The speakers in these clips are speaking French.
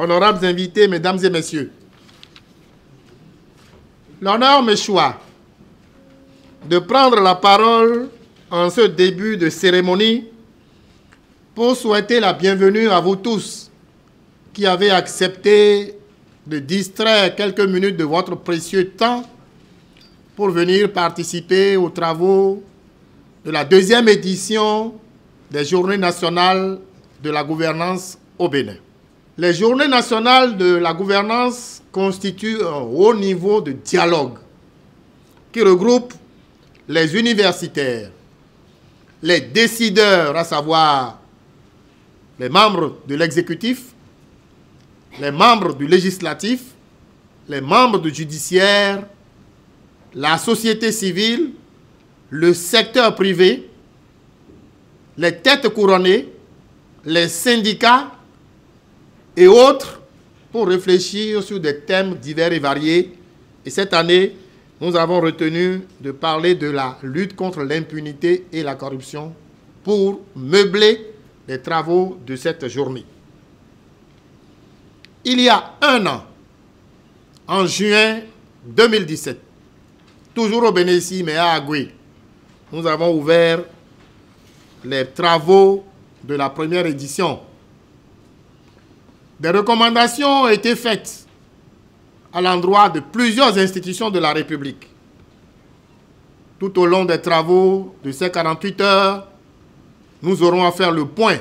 honorables invités, mesdames et messieurs, l'honneur m'échoit de prendre la parole en ce début de cérémonie pour souhaiter la bienvenue à vous tous qui avez accepté de distraire quelques minutes de votre précieux temps pour venir participer aux travaux de la deuxième édition des Journées nationales de la gouvernance au Bénin. Les Journées nationales de la gouvernance constituent un haut niveau de dialogue qui regroupe les universitaires, les décideurs, à savoir les membres de l'exécutif, les membres du législatif, les membres du judiciaire, la société civile, le secteur privé, les têtes couronnées, les syndicats et autres pour réfléchir sur des thèmes divers et variés. Et cette année, nous avons retenu de parler de la lutte contre l'impunité et la corruption pour meubler les travaux de cette journée. Il y a un an, en juin 2017, toujours au Bénin ici, mais à Agoué, nous avons ouvert les travaux de la première édition. Des recommandations ont été faites à l'endroit de plusieurs institutions de la République. Tout au long des travaux de ces 48 heures, nous aurons à faire le point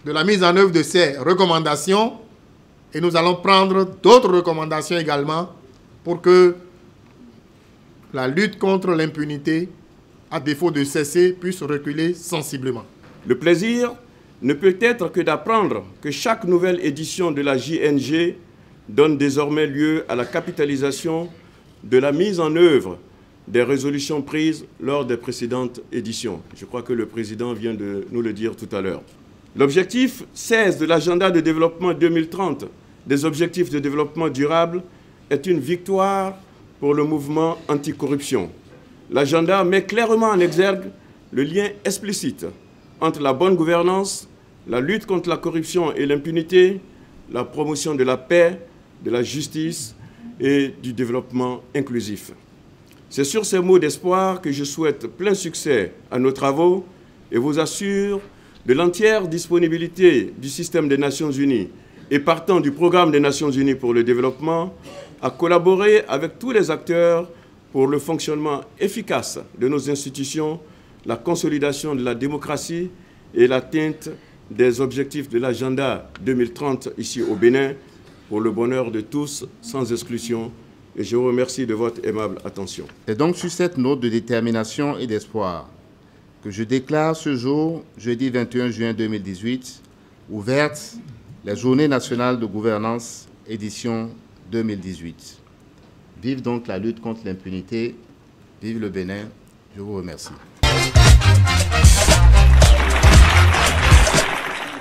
de la mise en œuvre de ces recommandations et nous allons prendre d'autres recommandations également pour que la lutte contre l'impunité, à défaut de cesser, puisse reculer sensiblement. Le plaisir ne peut être que d'apprendre que chaque nouvelle édition de la JNG donne désormais lieu à la capitalisation de la mise en œuvre des résolutions prises lors des précédentes éditions. Je crois que le président vient de nous le dire tout à l'heure. L'objectif 16 de l'agenda de développement 2030 des objectifs de développement durable est une victoire pour le mouvement anticorruption. L'agenda met clairement en exergue le lien explicite entre la bonne gouvernance, la lutte contre la corruption et l'impunité, la promotion de la paix, de la justice et du développement inclusif. C'est sur ces mots d'espoir que je souhaite plein succès à nos travaux et vous assure de l'entière disponibilité du système des Nations Unies et partant du programme des Nations Unies pour le développement à collaborer avec tous les acteurs pour le fonctionnement efficace de nos institutions, la consolidation de la démocratie et l'atteinte des objectifs de l'agenda 2030 ici au Bénin pour le bonheur de tous, sans exclusion. Et je vous remercie de votre aimable attention. C'est donc sur cette note de détermination et d'espoir que je déclare ce jour, jeudi 21 juin 2018, ouvertes les Journées nationales de gouvernance édition 2018. Vive donc la lutte contre l'impunité, vive le Bénin, je vous remercie.